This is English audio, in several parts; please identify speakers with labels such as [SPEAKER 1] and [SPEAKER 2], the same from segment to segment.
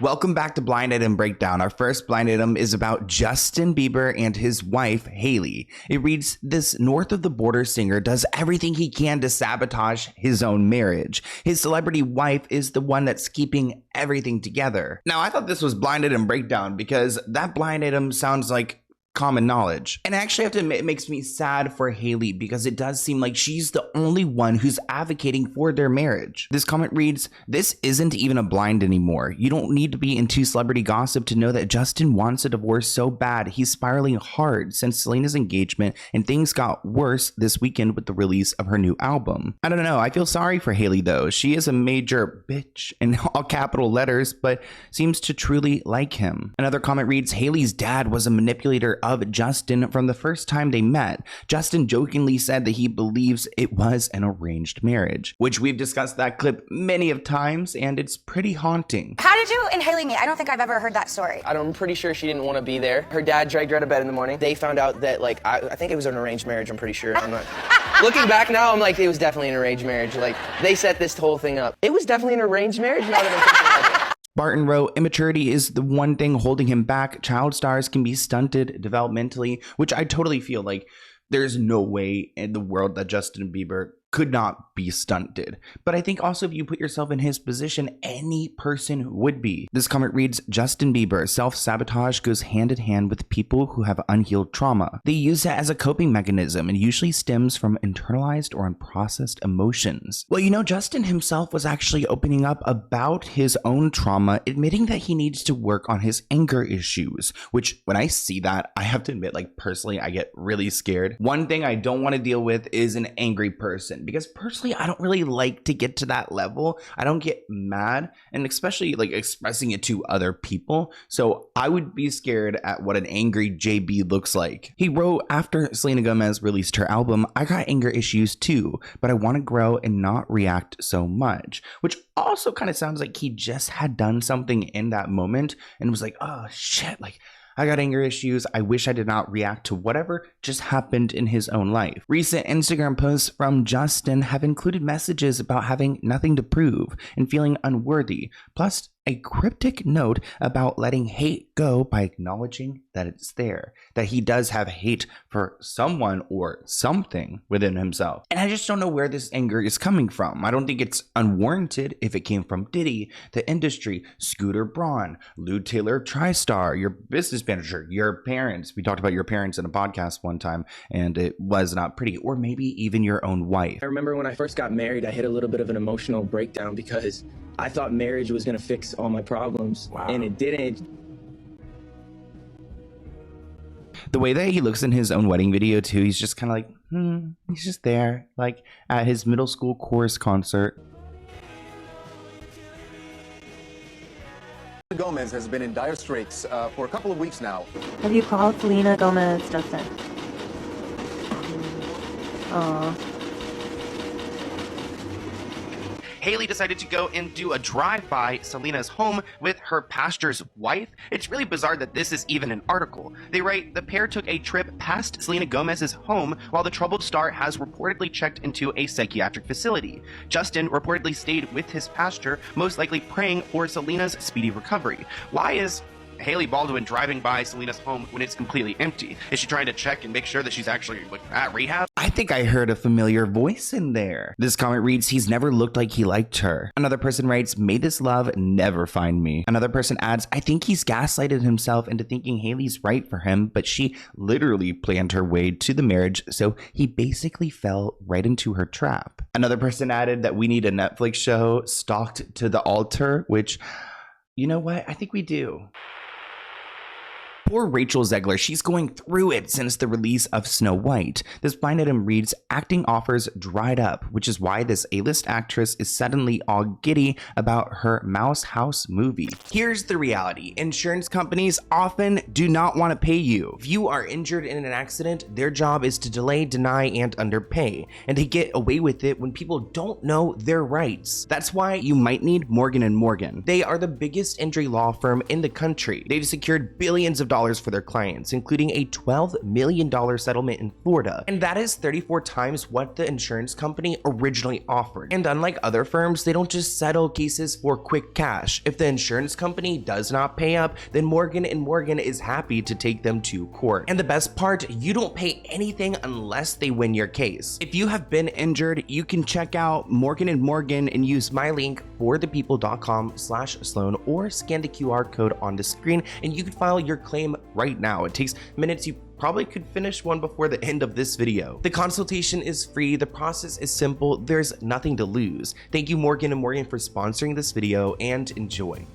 [SPEAKER 1] Welcome back to Blind Item Breakdown. Our first blind item is about Justin Bieber and his wife, Hailey. It reads, this north of the border singer does everything he can to sabotage his own marriage. His celebrity wife is the one that's keeping everything together. Now, I thought this was Blind Item Breakdown because that blind item sounds like common knowledge. And I actually have to admit, it makes me sad for Hailey because it does seem like she's the only one who's advocating for their marriage. This comment reads, this isn't even a blind anymore. You don't need to be into celebrity gossip to know that Justin wants a divorce so bad he's spiraling hard since Selena's engagement, and things got worse this weekend with the release of her new album. I don't know, I feel sorry for Hailey though. She is a major bitch in all capital letters, but seems to truly like him. Another comment reads, Hailey's dad was a manipulator of Justin from the first time they met. Justin jokingly said that he believes it was an arranged marriage, which we've discussed that clip many of times, and it's pretty haunting.
[SPEAKER 2] How did you and Hailey meet? I don't think I've ever heard that story.
[SPEAKER 3] I'm pretty sure she didn't want to be there. Her dad dragged her out of bed in the morning. They found out that, like, I think it was an arranged marriage, I'm pretty sure. I'm not... Looking back now, I'm like, it was definitely an arranged marriage. Like, they set this whole thing up. It was definitely an arranged marriage. Now that I'm thinking about it.
[SPEAKER 1] Barton wrote, immaturity is the one thing holding him back. Child stars can be stunted developmentally, which I totally feel like there's no way in the world that Justin Bieber could not be stunted. But I think also if you put yourself in his position, any person would be. This comment reads, Justin Bieber, self-sabotage goes hand in hand with people who have unhealed trauma. They use it as a coping mechanism and usually stems from internalized or unprocessed emotions. Well, you know, Justin himself was actually opening up about his own trauma, admitting that he needs to work on his anger issues, which when I see that, I have to admit, like personally, I get really scared. One thing I don't want to deal with is an angry person. Because personally, I don't really like to get to that level. I don't get mad, and especially like expressing it to other people. So I would be scared at what an angry JB looks like. He wrote, after Selena Gomez released her album, I got anger issues too, but I want to grow and not react so much, which also kind of sounds like he just had done something in that moment and was like, oh shit, like I got anger issues. I wish I did not react to whatever just happened in his own life. Recent Instagram posts from Justin have included messages about having nothing to prove and feeling unworthy, plus a cryptic note about letting hate go by acknowledging that it's there, that he does have hate for someone or something within himself. And I just don't know where this anger is coming from. I don't think it's unwarranted if it came from Diddy, the industry, Scooter Braun, Lou Taylor TriStar, your business manager, your parents. We talked about your parents in a podcast one time and it was not pretty, or maybe even your own wife.
[SPEAKER 3] I remember when I first got married, I hit a little bit of an emotional breakdown because I thought marriage was going to fix all my problems. Wow. And it didn't.
[SPEAKER 1] The way that he looks in his own wedding video too, he's just kind of like, he's just there, like at his middle school chorus concert.
[SPEAKER 4] Gomez has been in dire straits for a couple of weeks now.
[SPEAKER 5] Have you called Selena Gomez, Justin? Aww.
[SPEAKER 6] Hailey decided to go and do a drive-by Selena's home with her pastor's wife. It's really bizarre that this is even an article. They write, the pair took a trip past Selena Gomez's home while the troubled star has reportedly checked into a psychiatric facility. Justin reportedly stayed with his pastor, most likely praying for Selena's speedy recovery. Why is Hailey Baldwin driving by Selena's home when it's completely empty? Is she trying to check and make sure that she's actually like at rehab?
[SPEAKER 1] I think I heard a familiar voice in there. This comment reads, he's never looked like he liked her. Another person writes, may this love never find me. Another person adds, I think he's gaslighted himself into thinking Hailey's right for him, but she literally planned her way to the marriage, so he basically fell right into her trap. Another person added that we need a Netflix show, Stalked to the Altar, which, you know what, I think we do. Poor Rachel Zegler, she's going through it since the release of Snow White. This blind item reads, acting offers dried up, which is why this A-list actress is suddenly all giddy about her Mouse House movie. Here's the reality. Insurance companies often do not want to pay you. If you are injured in an accident, their job is to delay, deny, and underpay. And they get away with it when people don't know their rights. That's why you might need Morgan & Morgan. They are the biggest injury law firm in the country. They've secured billions of dollars
[SPEAKER 6] for their clients, including a $12 million settlement in Florida. And that is 34 times what the insurance company originally offered. And unlike other firms, they don't just settle cases for quick cash. If the insurance company does not pay up, then Morgan & Morgan is happy to take them to court. And the best part, you don't pay anything unless they win your case.
[SPEAKER 1] If you have been injured, you can check out Morgan & Morgan and use my link forthepeople.com/Sloan or scan the QR code on the screen and you can file your claim right now. It takes minutes. You probably could finish one before the end of this video. The consultation is free. The process is simple. There's nothing to lose. Thank you, Morgan & Morgan, for sponsoring this video, and enjoy.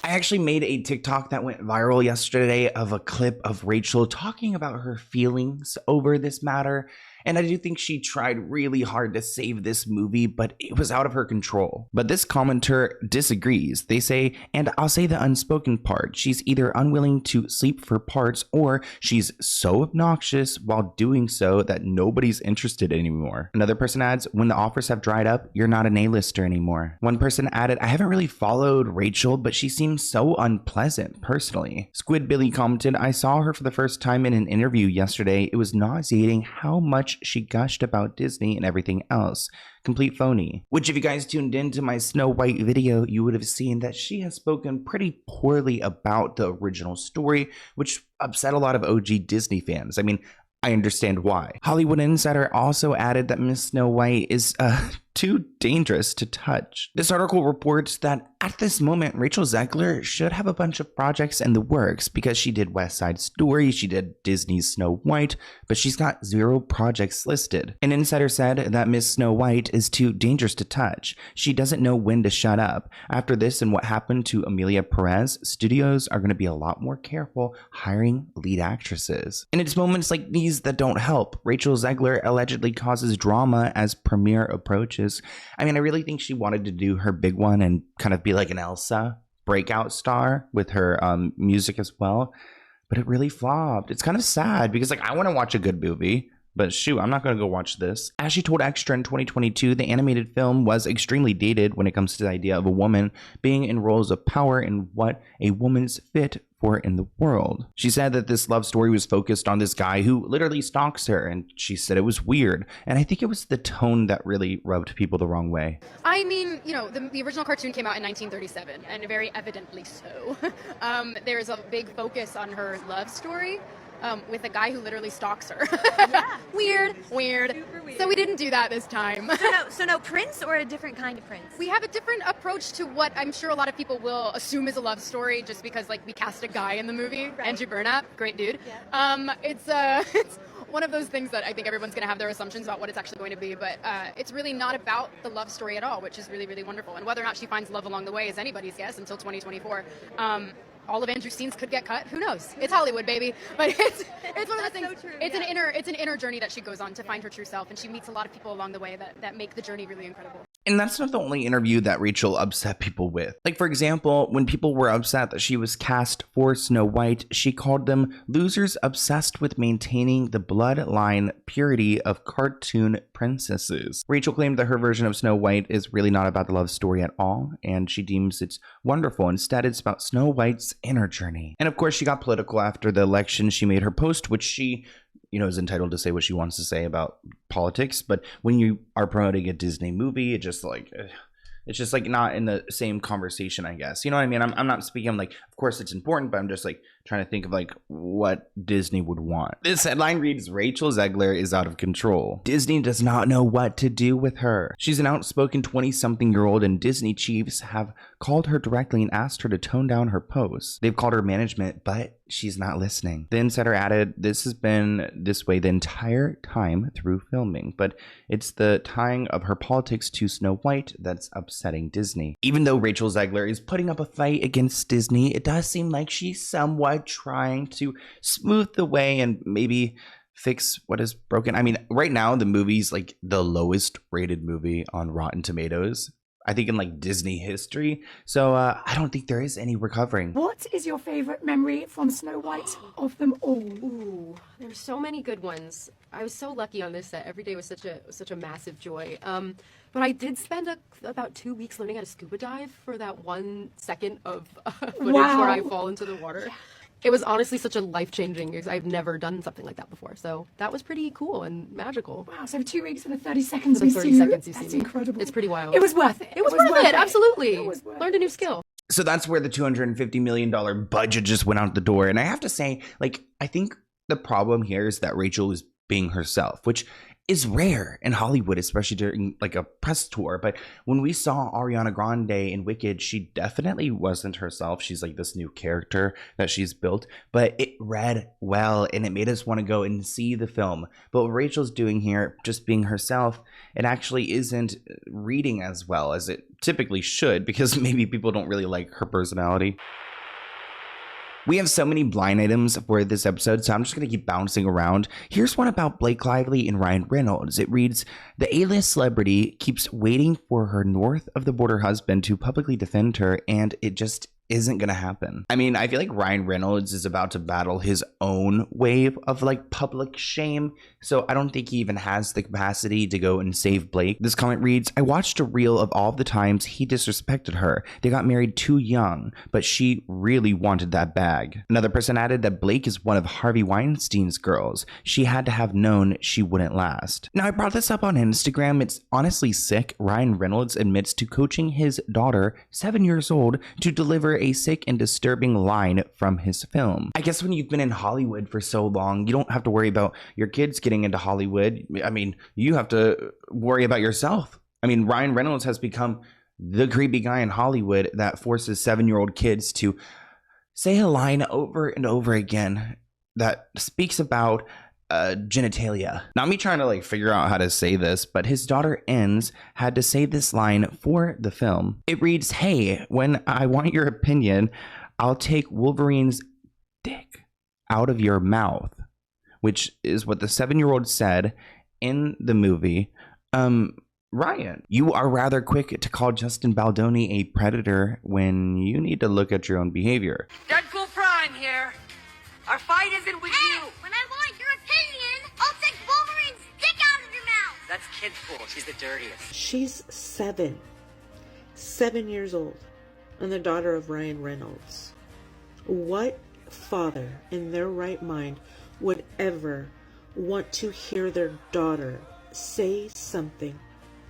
[SPEAKER 1] I actually made a TikTok that went viral yesterday of a clip of Rachel talking about her feelings over this matter. And I do think she tried really hard to save this movie, but it was out of her control. But this commenter disagrees. They say, and I'll say the unspoken part, she's either unwilling to sleep for parts or she's so obnoxious while doing so that nobody's interested anymore. Another person adds, when the offers have dried up, you're not an A-lister anymore. One person added, I haven't really followed Rachel, but she seems so unpleasant personally. Squid Billy commented, I saw her for the first time in an interview yesterday. It was nauseating how much she gushed about Disney and everything else. Complete phony. Which, if you guys tuned into my Snow White video, you would have seen that she has spoken pretty poorly about the original story, which upset a lot of OG Disney fans. I mean, I understand why. Hollywood Insider also added that Miss Snow White is too dangerous to touch. This article reports that at this moment, Rachel Zegler should have a bunch of projects in the works because she did West Side Story, she did Disney's Snow White, but she's got 0 projects listed. An insider said that Miss Snow White is too dangerous to touch. She doesn't know when to shut up. After this and what happened to Amelia Perez, studios are going to be a lot more careful hiring lead actresses. And it's moments like these that don't help. Rachel Zegler allegedly causes drama as premiere approaches. I mean, I really think she wanted to do her big one and kind of be like an Elsa breakout star with her music as well, but it really flopped. It's kind of sad because like I want to watch a good movie, but shoot, I'm not going to go watch this. As she told Extra in 2022, the animated film was extremely dated when it comes to the idea of a woman being in roles of power and what a woman's fit for in the world. She said that this love story was focused on this guy who literally stalks her, and she said it was weird. And I think it was the tone that really rubbed people the wrong way.
[SPEAKER 7] I mean, you know, the original cartoon came out in 1937, and very evidently so. There's a big focus on her love story. With a guy who literally stalks her.
[SPEAKER 8] Yeah.
[SPEAKER 7] Weird.
[SPEAKER 8] Weird.
[SPEAKER 7] So we didn't do that this time.
[SPEAKER 8] So no Prince or a different kind of Prince?
[SPEAKER 7] We have a different approach to what I'm sure a lot of people will assume is a love story just because like we cast a guy in the movie.
[SPEAKER 8] Right.
[SPEAKER 7] Andrew Burnap, great dude.
[SPEAKER 8] Yeah.
[SPEAKER 7] It's one of those things that I think everyone's going to have their assumptions about what it's actually going to be, but it's really not about the love story at all, which is really, really wonderful. And whether or not she finds love along the way is anybody's guess until 2024. All of Andrew's scenes could get cut. Who knows? It's Hollywood, baby. But it's one of those things.
[SPEAKER 8] So true,
[SPEAKER 7] it's
[SPEAKER 8] yeah.
[SPEAKER 7] an inner journey that she goes on to find her true self, and she meets a lot of people along the way that make the journey really incredible.
[SPEAKER 1] And that's not the only interview that Rachel upset people with. Like, for example, when people were upset that she was cast for Snow White, she called them losers obsessed with maintaining the bloodline purity of cartoon princesses. Rachel claimed that her version of Snow White is really not about the love story at all, and she deems it's wonderful. Instead, it's about Snow White's inner journey. And of course, she got political after the election. She made her post, which she is entitled to say what she wants to say about politics. But when you are promoting a Disney movie, it's just like not in the same conversation, I guess. You know what I mean? I'm not speaking like, of course it's important, but I'm just like trying to think of like what Disney would want. This headline reads, Rachel Zegler is out of control. Disney does not know what to do with her. She's an outspoken 20-something-year-old, and Disney chiefs have called her directly and asked her to tone down her posts. They've called her management, but she's not listening. The insider added, this has been this way the entire time through filming, but it's the tying of her politics to Snow White that's upsetting Disney. Even though Rachel Zegler is putting up a fight against Disney, it does seem like she's somewhat trying to smooth the way and maybe fix what is broken. I mean, right now the movie's like the lowest rated movie on Rotten Tomatoes. I think in like Disney history. So I don't think there is any recovering.
[SPEAKER 9] What is your favorite memory from Snow White of them all?
[SPEAKER 10] Ooh, there's so many good ones. I was so lucky on this set. Every day was such a massive joy. But I did spend about 2 weeks learning how to scuba dive for that 1 second of footage where I fall into the water. It was honestly such a life-changing because I've never done something like that before. So that was pretty cool and magical.
[SPEAKER 9] Wow, so 2 weeks for the 30 seconds
[SPEAKER 10] For
[SPEAKER 9] we
[SPEAKER 10] the 30
[SPEAKER 9] see
[SPEAKER 10] seconds
[SPEAKER 9] you.
[SPEAKER 10] you see
[SPEAKER 9] That's
[SPEAKER 10] me.
[SPEAKER 9] incredible.
[SPEAKER 10] It's pretty wild.
[SPEAKER 9] It was worth it.
[SPEAKER 10] It was worth it, absolutely.
[SPEAKER 9] It was worth
[SPEAKER 10] Learned a new skill.
[SPEAKER 1] So that's where the $250 million budget just went out the door. And I have to say, like, I think the problem here is that Rachel is being herself, which is rare in Hollywood, especially during like a press tour. But when we saw Ariana Grande in Wicked, she definitely wasn't herself. She's like this new character that she's built, but it read well and it made us want to go and see the film. But what Rachel's doing here, just being herself, it actually isn't reading as well as it typically should, because maybe people don't really like her personality. We have so many blind items for this episode, so I'm just going to keep bouncing around. Here's one about Blake Lively and Ryan Reynolds. It reads, the A-list celebrity keeps waiting for her north of the border husband to publicly defend her, and it just isn't gonna happen. I mean, I feel like Ryan Reynolds is about to battle his own wave of like public shame, so I don't think he even has the capacity to go and save Blake. This comment reads, I watched a reel of all the times he disrespected her. They got married too young, but she really wanted that bag. Another person added that Blake is one of Harvey Weinstein's girls. She had to have known she wouldn't last. Now, I brought this up on Instagram. It's honestly sick. Ryan Reynolds admits to coaching his daughter, 7 years old, to deliver a sick and disturbing line from his film. I guess when you've been in Hollywood for so long, you don't have to worry about your kids getting into Hollywood. I mean, you have to worry about yourself. I mean, Ryan Reynolds has become the creepy guy in Hollywood that forces 7-year-old kids to say a line over and over again that speaks about genitalia. Not me trying to like figure out how to say this, but his daughter Enz had to say this line for the film. It reads, hey, when I want your opinion, I'll take Wolverine's dick out of your mouth, which is what the 7-year-old said in the movie. Ryan, you are rather quick to call Justin Baldoni a predator when you need to look at your own behavior.
[SPEAKER 11] Deadpool Prime here. Our fight isn't with you.
[SPEAKER 12] When I want your opinion, I'll take Wolverine's dick out of your mouth.
[SPEAKER 11] That's kid fool. She's the dirtiest.
[SPEAKER 13] She's 7 years old, and the daughter of Ryan Reynolds. What father in their right mind would ever want to hear their daughter say something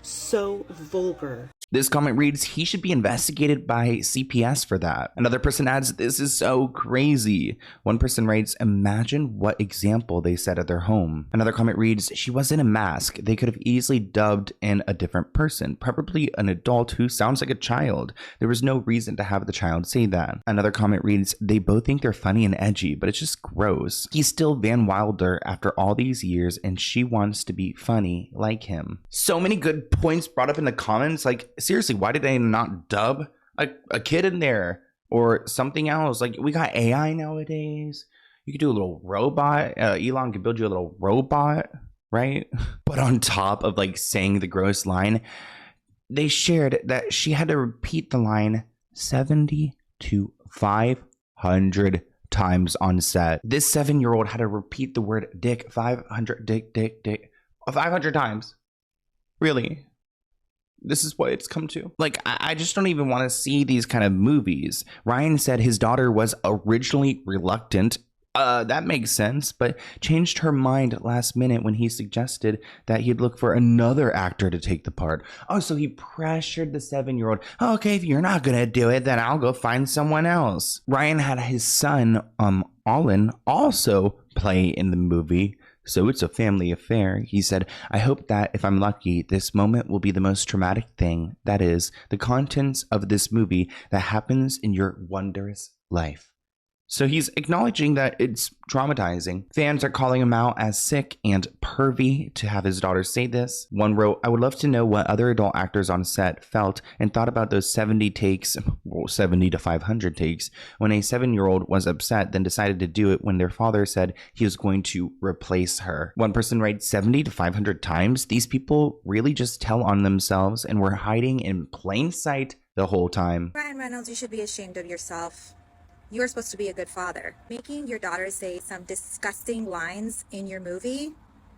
[SPEAKER 13] so vulgar?
[SPEAKER 1] This comment reads, he should be investigated by CPS for that. Another person adds, this is so crazy. One person writes, imagine what example they set at their home. Another comment reads, she was in a mask. They could have easily dubbed in a different person, probably an adult who sounds like a child. There was no reason to have the child say that. Another comment reads, they both think they're funny and edgy, but it's just gross. He's still Van Wilder after all these years, and she wants to be funny like him. So many good points brought up in the comments. Like, seriously, why did they not dub a kid in there or something else? Like, we got AI nowadays. You could do a little robot. Elon could build you a little robot, right? But on top of like saying the gross line, they shared that she had to repeat the line 70 to 500 times on set. This 7-year-old had to repeat the word dick 500 times. Really? This is what it's come to. Like, I just don't even want to see these kind of movies. Ryan said his daughter was originally reluctant. That makes sense, but changed her mind last minute when he suggested that he'd look for another actor to take the part. Oh, so he pressured the 7-year-old. Oh, okay, if you're not gonna do it, then I'll go find someone else. Ryan had his son, Allen, also play in the movie. So it's a family affair. He said, I hope that if I'm lucky, this moment will be the most traumatic thing, that is, the contents of this movie that happens in your wondrous life. So he's acknowledging that it's traumatizing. Fans are calling him out as sick and pervy to have his daughter say this. One wrote, I would love to know what other adult actors on set felt and thought about those 70 takes, well, 70 to 500 takes, when a 7-year-old was upset, then decided to do it when their father said he was going to replace her. One person writes 70 to 500 times. These people really just tell on themselves and were hiding in plain sight the whole time.
[SPEAKER 14] Ryan Reynolds, you should be ashamed of yourself. You are supposed to be a good father. Making your daughter say some disgusting lines in your movie,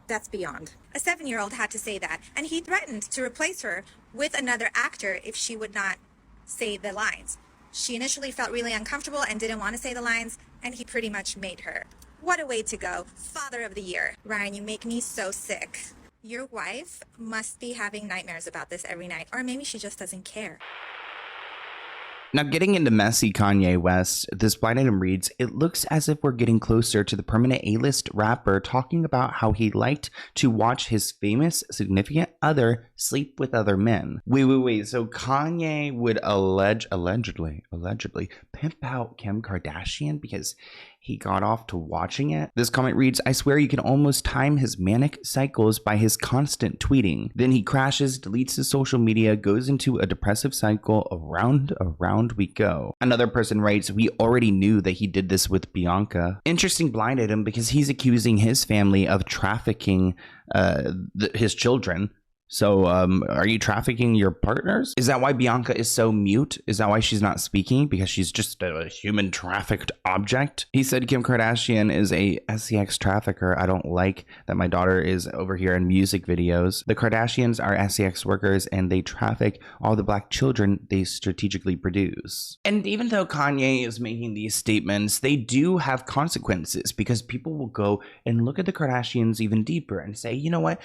[SPEAKER 14] that's beyond. A 7-year-old had to say that, and he threatened to replace her with another actor if she would not say the lines. She initially felt really uncomfortable and didn't want to say the lines, and he pretty much made her. What a way to go. Father of the year. Ryan, you make me so sick. Your wife must be having nightmares about this every night, or maybe she just doesn't care.
[SPEAKER 1] Now, getting into messy Kanye West, this blind item reads, it looks as if we're getting closer to the permanent A-list rapper talking about how he liked to watch his famous significant other sleep with other men. Wait. So Kanye would allegedly pimp out Kim Kardashian because he got off to watching it? This comment reads, I swear you can almost time his manic cycles by his constant tweeting. Then he crashes, deletes his social media, goes into a depressive cycle. Around we go. Another person writes, we already knew that he did this with Bianca. Interesting blind item because he's accusing his family of trafficking his children. So, are you trafficking your partners? Is that why Bianca is so mute? Is that why she's not speaking? Because she's just a human trafficked object? He said Kim Kardashian is a SEX trafficker. I don't like that my daughter is over here in music videos. The Kardashians are SEX workers and they traffic all the black children they strategically produce. And even though Kanye is making these statements, they do have consequences because people will go and look at the Kardashians even deeper and say, you know what?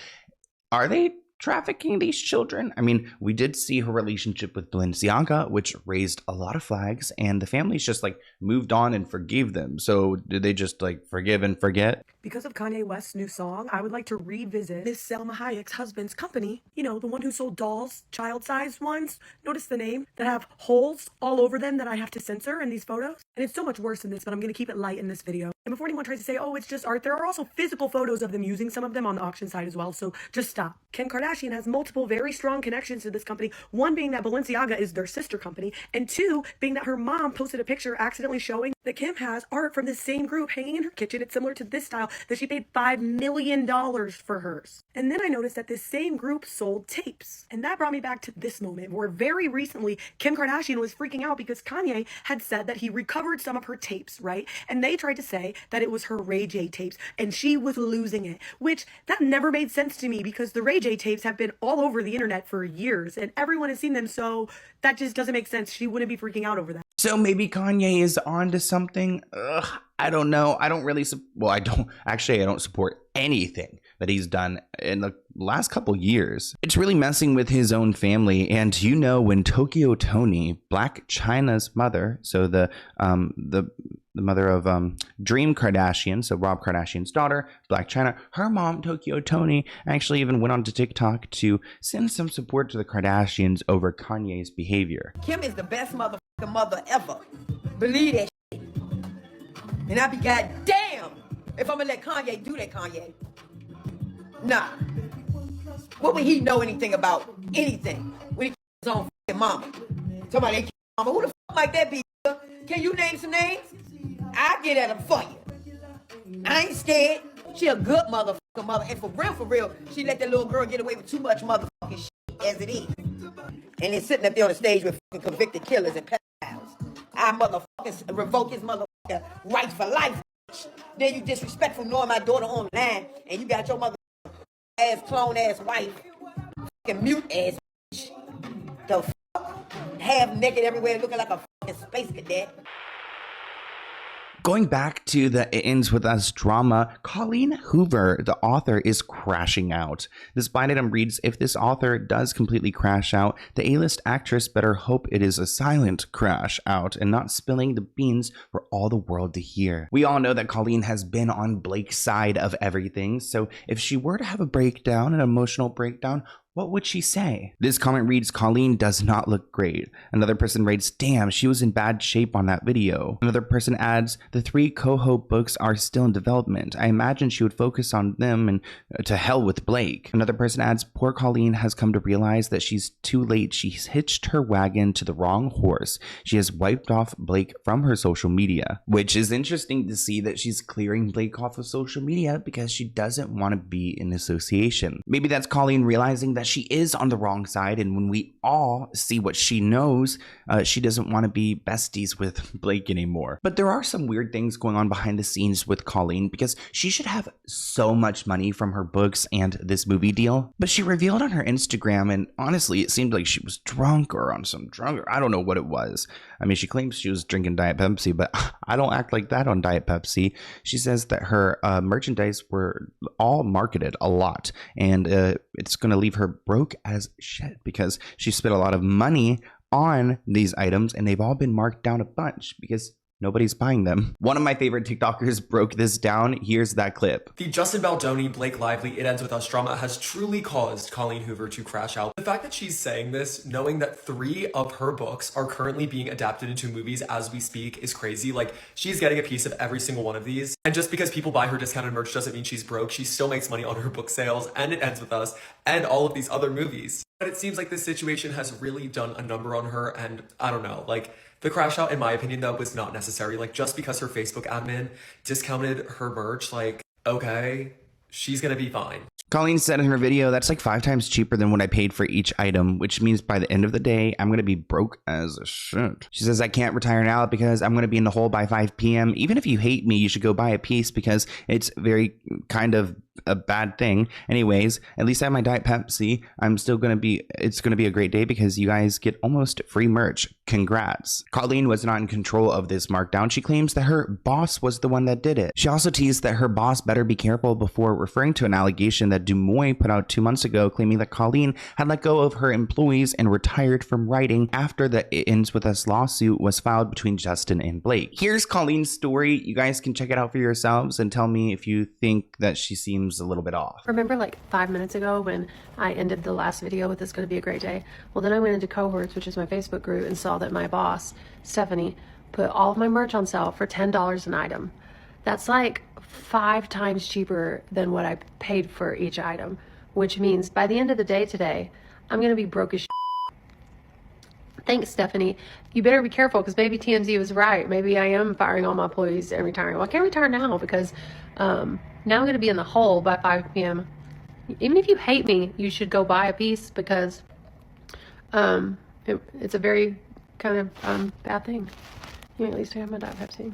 [SPEAKER 1] Are they trafficking these children? I mean, we did see her relationship with Balenciaga, which raised a lot of flags, and the families just like moved on and forgave them. So did they just like forgive and forget?
[SPEAKER 15] Because of Kanye West's new song, I would like to revisit Miss Selma Hayek's husband's company. You know, the one who sold dolls, child-sized ones. Notice the name that have holes all over them that I have to censor in these photos. And it's so much worse than this, but I'm going to keep it light in this video. And before anyone tries to say, oh, it's just art, there are also physical photos of them using some of them on the auction site as well. So just stop. Kim Kardashian has multiple very strong connections to this company. One being that Balenciaga is their sister company. And two being that her mom posted a picture accidentally showing that Kim has art from the same group hanging in her kitchen. It's similar to this style that she paid $5 million for hers. And then I noticed that this same group sold tapes. And that brought me back to this moment where very recently Kim Kardashian was freaking out because Kanye had said that he recovered some of her tapes, right? And they tried to say that it was her Ray J tapes and she was losing it, which that never made sense to me because the Ray J tapes have been all over the internet for years and everyone has seen them. So that just doesn't make sense. She wouldn't be freaking out over that.
[SPEAKER 1] So maybe Kanye is on to something. I don't know. I don't really, I don't support anything that he's done in the last couple years. It's really messing with his own family. And you know, when Tokyo Toni, Black China's mother, so the mother of Dream Kardashian, so Rob Kardashian's daughter, Black China, her mom, Tokyo Toni, actually even went on to TikTok to send some support to the Kardashians over Kanye's behavior.
[SPEAKER 11] Kim is the best mother ever. Believe that shit. And I be goddamn if I'm gonna let Kanye do that, Kanye. Nah. What would he know anything about anything when he his own f***ing mama? Somebody mama, who the f*** might that be? Can you name some names? I get at him for you. I ain't scared. She a good motherfucking mother. And for real, she let that little girl get away with too much motherfucking shit as it is. And then sitting up there on the stage with fucking convicted killers and pedophiles. I motherfucking revoke his motherfucking rights for life. Then you disrespectful knowing my daughter online and you got your mother ass clone ass wife, fucking mute ass bitch. The fuck? Half naked everywhere looking like a fucking space cadet.
[SPEAKER 1] Going back to the It Ends With Us drama, Colleen Hoover, the author, is crashing out. This blind item reads, if this author does completely crash out, the A-list actress better hope it is a silent crash out and not spilling the beans for all the world to hear. We all know that Colleen has been on Blake's side of everything, so if she were to have a breakdown, an emotional breakdown, what would she say? This comment reads, Colleen does not look great. Another person writes, damn, she was in bad shape on that video. Another person adds, the 3 Coho books are still in development. I imagine she would focus on them and to hell with Blake. Another person adds, poor Colleen has come to realize that she's too late. She's hitched her wagon to the wrong horse. She has wiped off Blake from her social media. Which is interesting to see that she's clearing Blake off of social media because she doesn't want to be in association. Maybe that's Colleen realizing that she is on the wrong side, and when we all see what she knows, she doesn't want to be besties with Blake anymore. But there are some weird things going on behind the scenes with Colleen because she should have so much money from her books and this movie deal. But she revealed on her Instagram, and honestly, it seemed like she was drunk or on some drug, or I don't know what it was. I mean, she claims she was drinking Diet Pepsi, but I don't act like that on Diet Pepsi. She says that her merchandise were all marketed a lot, and it's going to leave her broke as shit because she spent a lot of money on these items and they've all been marked down a bunch because nobody's buying them. One of my favorite TikTokers broke this down. Here's that clip.
[SPEAKER 16] The Justin Baldoni, Blake Lively, It Ends With Us drama has truly caused Colleen Hoover to crash out. The fact that she's saying this, knowing that 3 of her books are currently being adapted into movies as we speak, is crazy. Like, she's getting a piece of every single one of these. And just because people buy her discounted merch doesn't mean she's broke. She still makes money on her book sales, and It Ends With Us, and all of these other movies. But it seems like this situation has really done a number on her, and I don't know, like, the crash out, in my opinion, though, was not necessary. Like, just because her Facebook admin discounted her merch, like, okay, she's gonna be fine.
[SPEAKER 1] Colleen said in her video, that's like 5 times cheaper than what I paid for each item, which means by the end of the day, I'm going to be broke as shit. She says, I can't retire now because I'm going to be in the hole by 5 p.m. Even if you hate me, you should go buy a piece because it's very kind of a bad thing. Anyways, at least I have my Diet Pepsi. It's going to be a great day because you guys get almost free merch. Congrats. Colleen was not in control of this markdown. She claims that her boss was the one that did it. She also teased that her boss better be careful before referring to an allegation that Dumois put out 2 months ago, claiming that Colleen had let go of her employees and retired from writing after the It Ends With Us lawsuit was filed between Justin and Blake. Here's Colleen's story. You guys can check it out for yourselves and tell me if you think that she seems a little bit off.
[SPEAKER 10] Remember like 5 minutes ago when I ended the last video with "It's going to be a great day"? Well, then I went into Cohorts, which is my Facebook group, and saw that my boss, Stephanie, put all of my merch on sale for $10 an item. That's like 5 times cheaper than what I paid for each item, which means by the end of the day today, I'm going to be broke as shit. Thanks, Stephanie. You better be careful because maybe TMZ was right. Maybe I am firing all my employees and retiring. Well, I can't retire now because now I'm going to be in the hole by 5 p.m. Even if you hate me, you should go buy a piece because it's a very kind of bad thing. You know, at least I have my Diet Pepsi.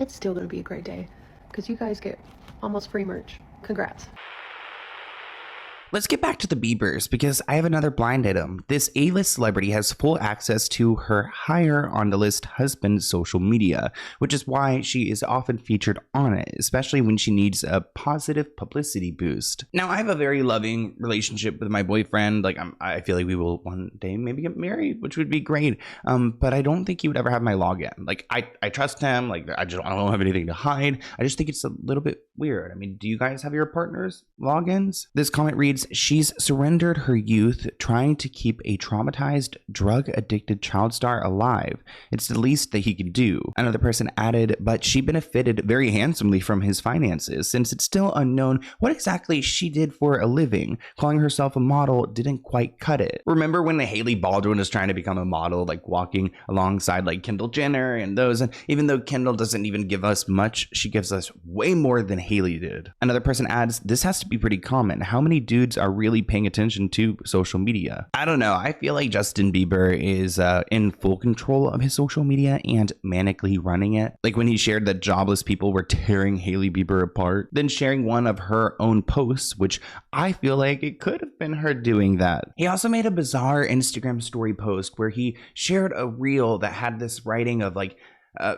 [SPEAKER 10] It's still going to be a great day because you guys get almost free merch. Congrats.
[SPEAKER 1] Let's get back to the Biebers because I have another blind item. This A-list celebrity has full access to her higher on the list husband's social media, which is why she is often featured on it, especially when she needs a positive publicity boost. Now, I have a very loving relationship with my boyfriend. Like, I feel like we will one day maybe get married, which would be great. But I don't think he would ever have my login. Like, I trust him. Like, I don't have anything to hide. I just think it's a little bit weird. I mean, do you guys have your partner's logins? This comment reads, she's surrendered her youth trying to keep a traumatized, drug-addicted child star alive. It's the least that he could do. Another person added, but she benefited very handsomely from his finances since it's still unknown what exactly she did for a living. Calling herself a model didn't quite cut it. Remember when the Hailey Baldwin was trying to become a model, like walking alongside like Kendall Jenner and those, and even though Kendall doesn't even give us much, she gives us way more than Hailey did. Another person adds, this has to be pretty common. How many dudes are really paying attention to social media? I don't know. I feel like Justin Bieber is in full control of his social media and manically running it. Like when he shared that jobless people were tearing Hailey Bieber apart, then sharing one of her own posts, which I feel like it could have been her doing that. He also made a bizarre Instagram story post where he shared a reel that had this writing of like,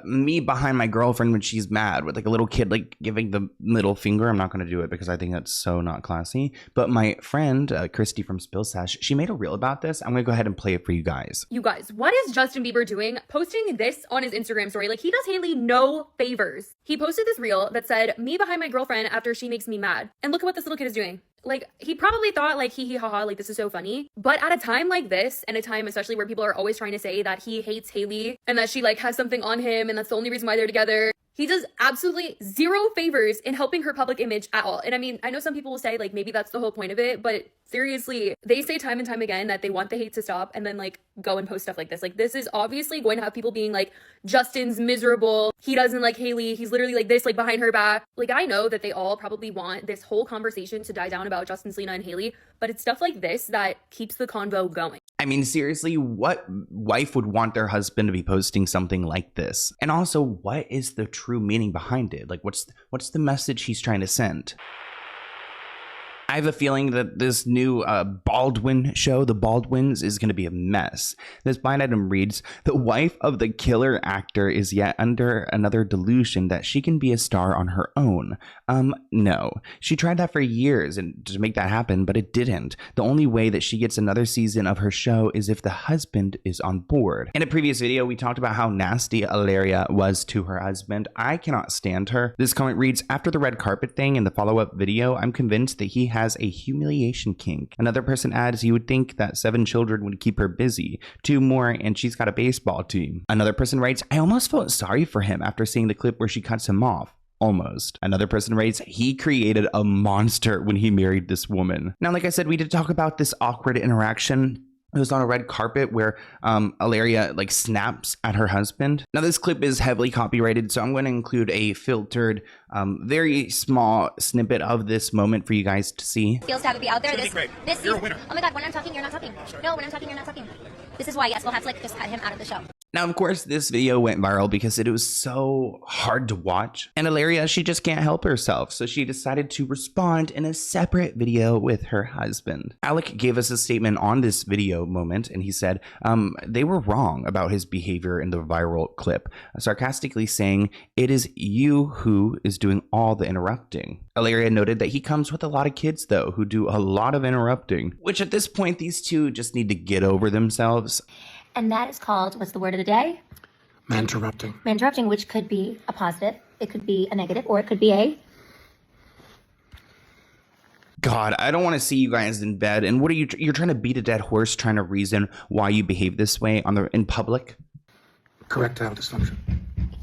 [SPEAKER 1] me behind my girlfriend when she's mad, with like a little kid like giving the middle finger. I'm not going to do it because I think that's so not classy. But my friend Christy from Spill Sash, she made a reel about this. I'm going to go ahead and play it for you guys.
[SPEAKER 17] You guys, what is Justin Bieber doing? Posting this on his Instagram story. Like, he does Hailey no favors. He posted this reel that said, me behind my girlfriend after she makes me mad. And look at what this little kid is doing. Like, he probably thought, like, hee hee ha ha, like, this is so funny. But at a time like this, and a time especially where people are always trying to say that he hates Hailey and that she, like, has something on him and that's the only reason why they're together, he does absolutely zero favors in helping her public image at all. And I mean, I know some people will say, like, maybe that's the whole point of it, but seriously, they say time and time again that they want the hate to stop and then, like, go and post stuff like this. Like, this is obviously going to have people being like, Justin's miserable, he doesn't like Hailey, he's literally like this, like, behind her back. Like, I know that they all probably want this whole conversation to die down about Justin, Selena, and Hailey, but it's stuff like this that keeps the convo going.
[SPEAKER 1] I mean, seriously, what wife would want their husband to be posting something like this? And also, what is the true meaning behind it? Like, what's the message he's trying to send? I have a feeling that this new Baldwin show, The Baldwins, is going to be a mess. This blind item reads, the wife of the killer actor is yet under another delusion that she can be a star on her own. No. She tried that for years and to make that happen, but it didn't. The only way that she gets another season of her show is if the husband is on board. In a previous video, we talked about how nasty Hilaria was to her husband. I cannot stand her. This comment reads, after the red carpet thing in the follow-up video, I'm convinced that he has a humiliation kink. Another person adds, you would think that 7 children would keep her busy. 2 more and she's got a baseball team. Another person writes, I almost felt sorry for him after seeing the clip where she cuts him off. Almost. Another person writes, he created a monster when he married this woman. Now, like I said, we did talk about this awkward interaction. It was on a red carpet where Hilaria like snaps at her husband. Now this clip is heavily copyrighted, so I'm going to include a filtered, very small snippet of this moment for you guys to see.
[SPEAKER 2] Feels to have it be out there. This
[SPEAKER 12] You're a winner.
[SPEAKER 2] Oh my God, when I'm talking, you're not talking. No, when I'm talking, you're not talking. This is why, yes, we'll have to like just cut him out of the show.
[SPEAKER 1] Now, of course, this video went viral because it was so hard to watch. And Hilaria, she just can't help herself. So she decided to respond in a separate video with her husband. Alec gave us a statement on this video moment, and he said, they were wrong about his behavior in the viral clip, sarcastically saying, it is you who is doing all the interrupting. Hilaria noted that he comes with a lot of kids, though, who do a lot of interrupting, which at this point, these two just need to get over themselves.
[SPEAKER 18] And that is called, what's the word of the day?
[SPEAKER 19] Manterrupting.
[SPEAKER 18] Manterrupting, which could be a positive, it could be a negative, or it could be a...
[SPEAKER 1] God, I don't want to see you guys in bed. And what are you're trying to beat a dead horse, trying to reason why you behave this way in public?
[SPEAKER 19] Correctile dysfunction.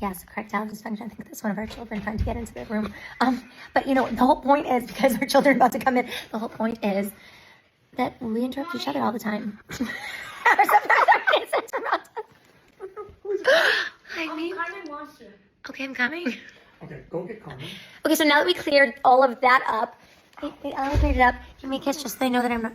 [SPEAKER 18] Yes, correctile dysfunction. I think that's one of our children trying to get into the room. But you know, the whole point is, because our children are about to come in, the whole point is that we interrupt each other all the time. Hi, me. Okay, I'm coming.
[SPEAKER 19] Okay, go get Carmen.
[SPEAKER 18] Okay, so now that we cleared all of that up, wait, I'll clear it up. Give me a kiss just so they know that I'm not...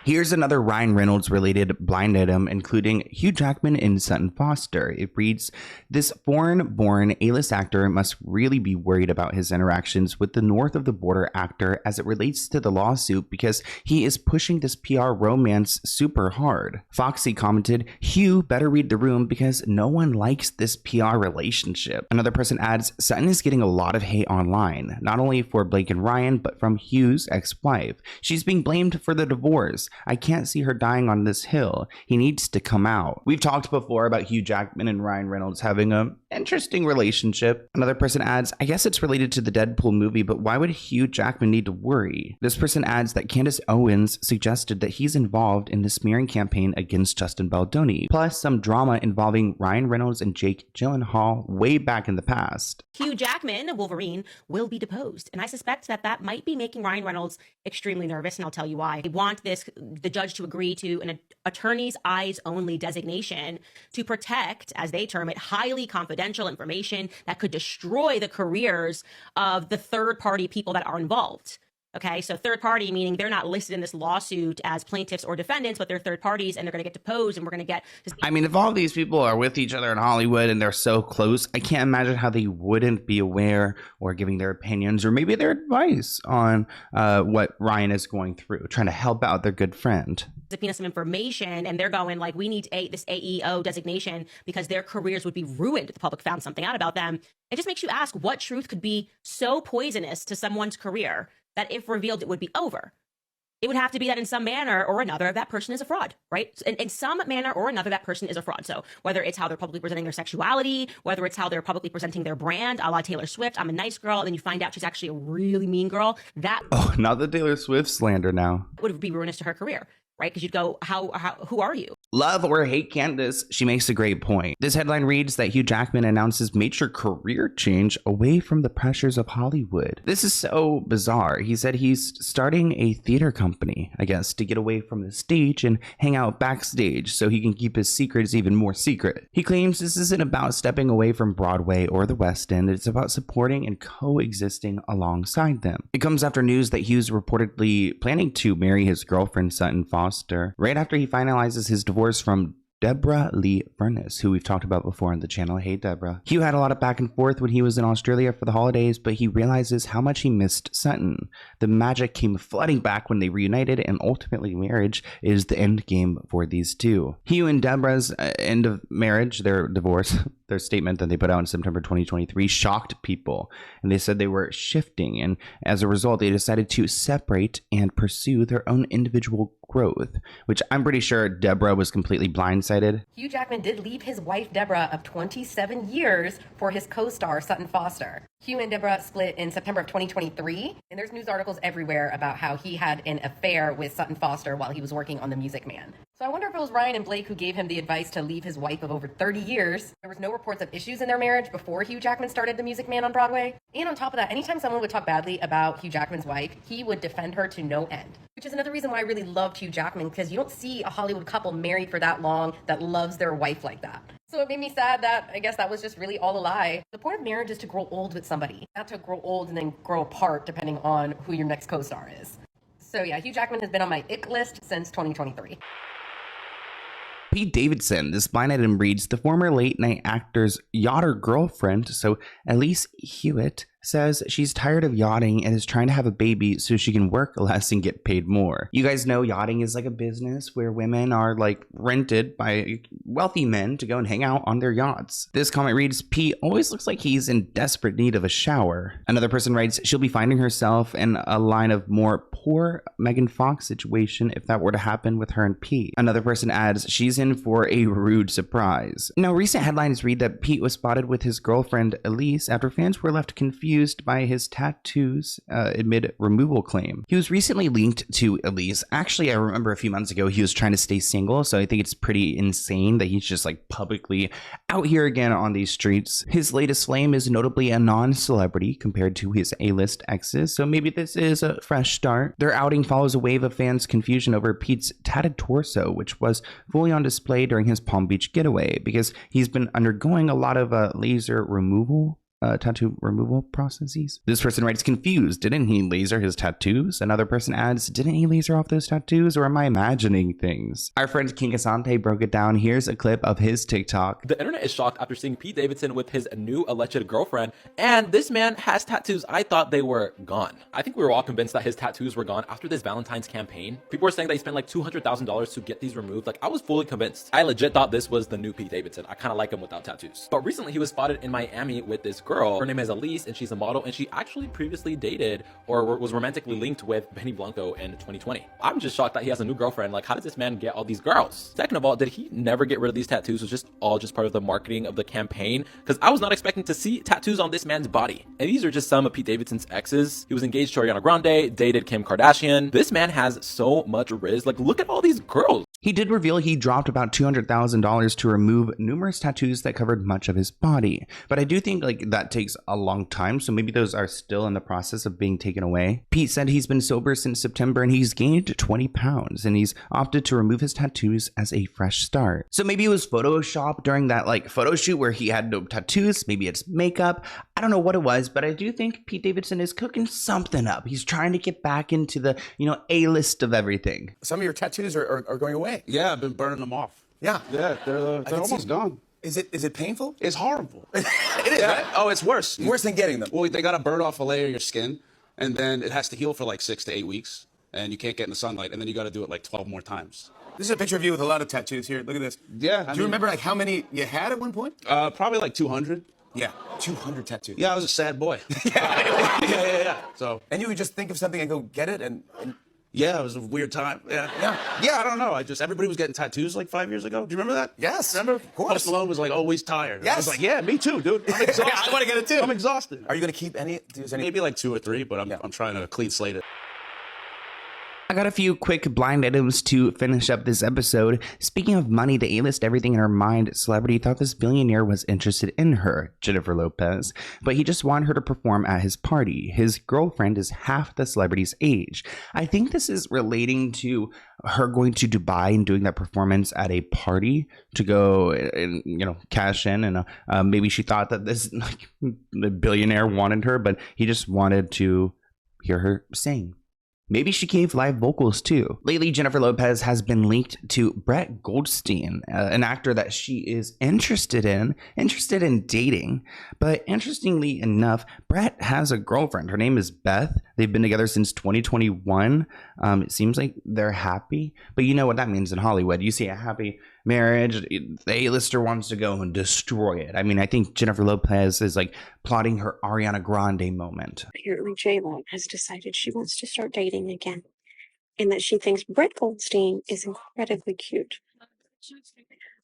[SPEAKER 1] Here's another Ryan Reynolds related blind item, including Hugh Jackman and Sutton Foster. It reads, this foreign-born A-list actor must really be worried about his interactions with the north of the border actor as it relates to the lawsuit because he is pushing this PR romance super hard. Foxy commented, Hugh better read the room because no one likes this PR relationship. Another person adds, Sutton is getting a lot of hate online, not only for Blake and Ryan, but from Hugh's ex-wife. She's being blamed for the divorce. I can't see her dying on this hill. He needs to come out. We've talked before about Hugh Jackman and Ryan Reynolds having an interesting relationship. Another person adds, I guess it's related to the Deadpool movie, but why would Hugh Jackman need to worry? This person adds that Candace Owens suggested that he's involved in the smearing campaign against Justin Baldoni, plus some drama involving Ryan Reynolds and Jake Gyllenhaal way back in the past.
[SPEAKER 20] Hugh Jackman, Wolverine, will be deposed, and I suspect that might be making Ryan Reynolds extremely nervous, and I'll tell you why. They want the judge to agree to an attorney's eyes only designation to protect, as they term it, highly confidential information that could destroy the careers of the third party people that are involved. Okay, so third party, meaning they're not listed in this lawsuit as plaintiffs or defendants, but they're third parties and they're going to get deposed and we're going to get...
[SPEAKER 1] I mean, if all these people are with each other in Hollywood and they're so close, I can't imagine how they wouldn't be aware or giving their opinions or maybe their advice on what Ryan is going through, trying to help out their good friend.
[SPEAKER 20] Subpoena some information and they're going like, we need this AEO designation because their careers would be ruined if the public found something out about them. It just makes you ask what truth could be so poisonous to someone's career that if revealed, it would be over. it would have to be that in some manner or another, that person is a fraud, right? In some manner or another, that person is a fraud. So whether it's how they're publicly presenting their sexuality, whether it's how they're publicly presenting their brand, a la Taylor Swift, I'm a nice girl, and then you find out she's actually a really mean girl, that
[SPEAKER 1] Oh, not the Taylor Swift slander now.
[SPEAKER 20] would be ruinous to her career, right? Because you'd go, who are you?
[SPEAKER 1] Love or hate Candace, she makes a great point. This headline reads that Hugh Jackman announces major career change away from the pressures of Hollywood. This is so bizarre. He said he's starting a theater company, I guess, to get away from the stage and hang out backstage so he can keep his secrets even more secret. He claims this isn't about stepping away from Broadway or the West End. It's about supporting and coexisting alongside them. It comes after news that Hugh's reportedly planning to marry his girlfriend Sutton Foster right after he finalizes his divorce from Deborah Lee Furness, who we've talked about before on the channel. Hey, Deborah. Hugh had a lot of back and forth when he was in Australia for the holidays, but he realizes how much he missed Sutton. The magic came flooding back when they reunited, and ultimately marriage is the end game for these two. Hugh and Deborah's end of marriage, their divorce, their statement that they put out in September 2023 shocked people, and they said they were shifting, and as a result they decided to separate and pursue their own individual growth, which I'm pretty sure Deborah was completely blindsided.
[SPEAKER 20] Hugh Jackman did leave his wife Deborah of 27 years for his co-star Sutton Foster. Hugh and Deborah split in September of 2023, and there's news articles everywhere about how he had an affair with Sutton Foster while he was working on The Music Man. So I wonder if it was Ryan and Blake who gave him the advice to leave his wife of over 30 years. There was no reports of issues in their marriage before Hugh Jackman started The Music Man on Broadway. And on top of that, anytime someone would talk badly about Hugh Jackman's wife, he would defend her to no end. Which is another reason why I really loved Hugh Jackman, because you don't see a Hollywood couple married for that long that loves their wife like that. So it made me sad that I guess that was just really all a lie. The point of marriage is to grow old with somebody, not to grow old and then grow apart depending on who your next co-star is. So yeah, Hugh Jackman has been on my ick list since 2023.
[SPEAKER 1] Pete Davidson, this blind item reads, the former late night actor's yachter girlfriend, so Elise Hewitt, says she's tired of yachting and is trying to have a baby so she can work less and get paid more. You guys know yachting is like a business where women are like rented by wealthy men to go and hang out on their yachts. This comment reads, Pete always looks like he's in desperate need of a shower. Another person writes, she'll be finding herself in a line of more poor Megan Fox situation if that were to happen with her and Pete. Another person adds, she's in for a rude surprise. Now, recent headlines read that Pete was spotted with his girlfriend Elise after fans were left confused by his tattoos amid removal claim. He was recently linked to Elise. Actually, I remember a few months ago he was trying to stay single, so I think it's pretty insane that he's just like publicly out here again on these streets. His latest flame is notably a non-celebrity compared to his A-list exes, so maybe this is a fresh start. Their outing follows a wave of fans' confusion over Pete's tatted torso, which was fully on display during his Palm Beach getaway, because he's been undergoing a lot of laser removal tattoo removal processes. This person writes, confused. Didn't he laser his tattoos? Another person adds, didn't he laser off those tattoos, or am I imagining things? Our friend King Asante broke it down. Here's a clip of his TikTok.
[SPEAKER 21] The internet is shocked after seeing Pete Davidson with his new alleged girlfriend, and this man has tattoos. I thought they were gone. I think we were all convinced that his tattoos were gone after this Valentine's campaign. People were saying that he spent like $200,000 to get these removed. Like, I was fully convinced. I legit thought this was the new Pete Davidson. I kind of like him without tattoos. But recently he was spotted in Miami with this girl. Her name is Elise, and she's a model, and she actually previously dated or was romantically linked with Benny Blanco in 2020. I'm just shocked that he has a new girlfriend. Like, how does this man get all these girls? Second of all, did he never get rid of these tattoos? Was just all just part of the marketing of the campaign? Because I was not expecting to see tattoos on this man's body. And these are just some of Pete Davidson's exes. He was engaged to Ariana Grande, dated Kim Kardashian. This man has so much riz. Like, look at all these girls.
[SPEAKER 1] He did reveal he dropped about $200,000 to remove numerous tattoos that covered much of his body. But I do think like that takes a long time, so maybe those are still in the process of being taken away. Pete said he's been sober since September and he's gained 20 pounds and he's opted to remove his tattoos as a fresh start. So maybe it was Photoshop during that like photo shoot where he had no tattoos. Maybe it's makeup. I don't know what it was, but I do think Pete Davidson is cooking something up. He's trying to get back into the, A-list of everything.
[SPEAKER 22] Some of your tattoos are going away.
[SPEAKER 19] Yeah, I've been burning them off.
[SPEAKER 22] Yeah.
[SPEAKER 19] Yeah, they're almost gone.
[SPEAKER 22] Is it painful?
[SPEAKER 19] It's horrible.
[SPEAKER 22] It is,
[SPEAKER 19] yeah.
[SPEAKER 22] right?
[SPEAKER 19] Oh, it's worse.
[SPEAKER 22] Worse than getting them.
[SPEAKER 19] Well, they got to burn off a layer of your skin, and then it has to heal for like 6 to 8 weeks, and you can't get in the sunlight, and then you got to do it like 12 more times.
[SPEAKER 22] This is a picture of you with a lot of tattoos here. Look at this.
[SPEAKER 19] Yeah.
[SPEAKER 22] Do you remember like how many you had at one point?
[SPEAKER 19] Probably like 200.
[SPEAKER 22] Yeah, 200 tattoos.
[SPEAKER 19] Yeah, I was a sad boy. Yeah. So.
[SPEAKER 22] And you would just think of something and go get it, and
[SPEAKER 19] Yeah, it was a weird time. Yeah. I don't know. Everybody was getting tattoos like 5 years ago. Do you remember that?
[SPEAKER 22] Yes.
[SPEAKER 19] Remember?
[SPEAKER 22] Of course.
[SPEAKER 19] Post Malone was like always tired.
[SPEAKER 22] Yes.
[SPEAKER 19] I was like, yeah, me too, dude. I'm exhausted.
[SPEAKER 22] I want to get it too.
[SPEAKER 19] I'm exhausted.
[SPEAKER 22] Are you going to keep any?
[SPEAKER 19] Maybe like 2 or 3, but I'm trying to clean slate it.
[SPEAKER 1] I got a few quick blind items to finish up this episode. Speaking of money, the A-list everything in her mind celebrity thought this billionaire was interested in her, Jennifer Lopez, but he just wanted her to perform at his party. His girlfriend is half the celebrity's age. I think this is relating to her going to Dubai and doing that performance at a party to go and, cash in. And maybe she thought that this the billionaire wanted her, but he just wanted to hear her sing. Maybe she gave live vocals too. Lately, Jennifer Lopez has been linked to Brett Goldstein, an actor that she is interested in dating. But interestingly enough, Brett has a girlfriend. Her name is Beth. They've been together since 2021. It seems like they're happy, but you know what that means in Hollywood. You see a happy marriage, the A-lister wants to go and destroy it. I mean, I think Jennifer Lopez is like plotting her Ariana Grande moment.
[SPEAKER 3] Apparently, J-Lo has decided she wants to start dating again, and that she thinks Brett Goldstein is incredibly cute.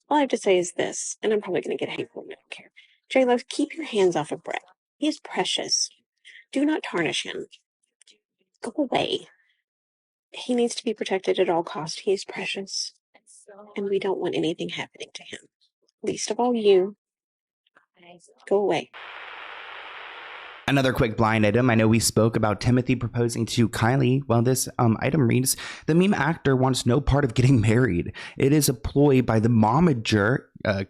[SPEAKER 3] All I have to say is this, and I'm probably going to get hate for it, I don't care. J-Lo, keep your hands off of Brett. He is precious. Do not tarnish him. Go away. He needs to be protected at all costs. He is precious. And we don't want anything happening to him. Least of all you. Go away.
[SPEAKER 1] Another quick blind item. I know we spoke about Timothy proposing to Kylie. Well, this item reads, the meme actor wants no part of getting married. It is a ploy by the momager,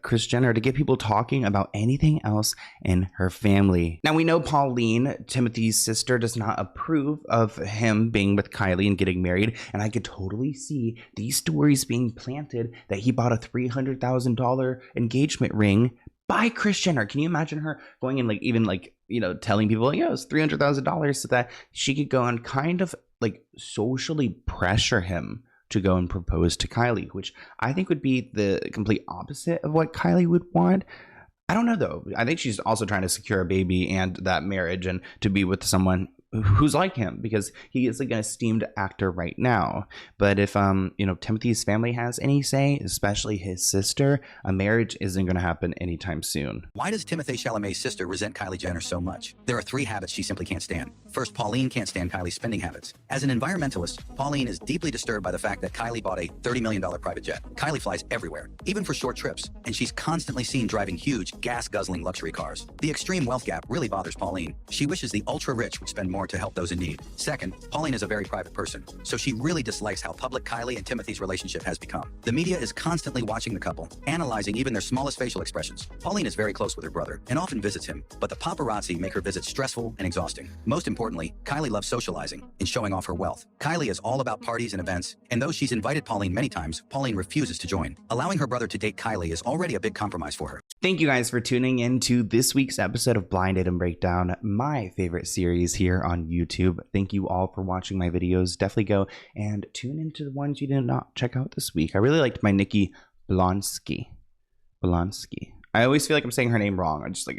[SPEAKER 1] Kris Jenner, to get people talking about anything else in her family. Now, we know Pauline, Timothy's sister, does not approve of him being with Kylie and getting married. And I could totally see these stories being planted that he bought a $300,000 engagement ring by Kris Jenner. Can you imagine her going and telling people, it's $300,000 so that she could go and kind of socially pressure him to go and propose to Kylie, which I think would be the complete opposite of what Kylie would want. I don't know though. I think she's also trying to secure a baby and that marriage and to be with someone who's like him, because he is like an esteemed actor right now. But if Timothy's family has any say, especially his sister, a marriage isn't going to happen anytime soon.
[SPEAKER 4] Why does Timothée Chalamet's sister resent Kylie Jenner so much? There are 3 habits she simply can't stand. First, Pauline can't stand Kylie's spending habits. As an environmentalist, Pauline is deeply disturbed by the fact that Kylie bought a $30 million private jet. Kylie flies everywhere, even for short trips, and she's constantly seen driving huge, gas-guzzling luxury cars. The extreme wealth gap really bothers Pauline. She wishes the ultra-rich would spend more to help those in need. Second, Pauline is a very private person, so she really dislikes how public Kylie and Timothy's relationship has become. The media is constantly watching the couple, analyzing even their smallest facial expressions. Pauline is very close with her brother and often visits him, but the paparazzi make her visits stressful and exhausting. Most importantly, Kylie loves socializing and showing off her wealth. Kylie is all about parties and events, and though she's invited Pauline many times, Pauline refuses to join. Allowing her brother to date Kylie is already a big compromise for her.
[SPEAKER 1] Thank you guys for tuning in to this week's episode of Blind Item Breakdown, my favorite series here on YouTube. Thank you all for watching my videos. Definitely go and tune into the ones you did not check out this week. I really liked my Nikki Blonsky. I always feel like I'm saying her name wrong. I'm just like,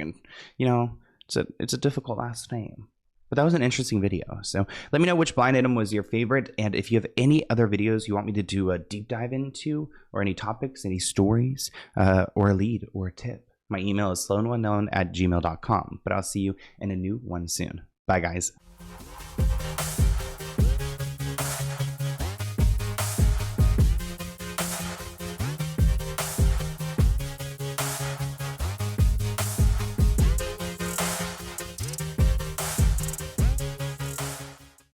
[SPEAKER 1] it's a difficult last name. But that was an interesting video. So let me know which blind item was your favorite. And if you have any other videos you want me to do a deep dive into, or any topics, any stories, or a lead or a tip, my email is SloanWellKnown@gmail.com. But I'll see you in a new one soon. Bye, guys.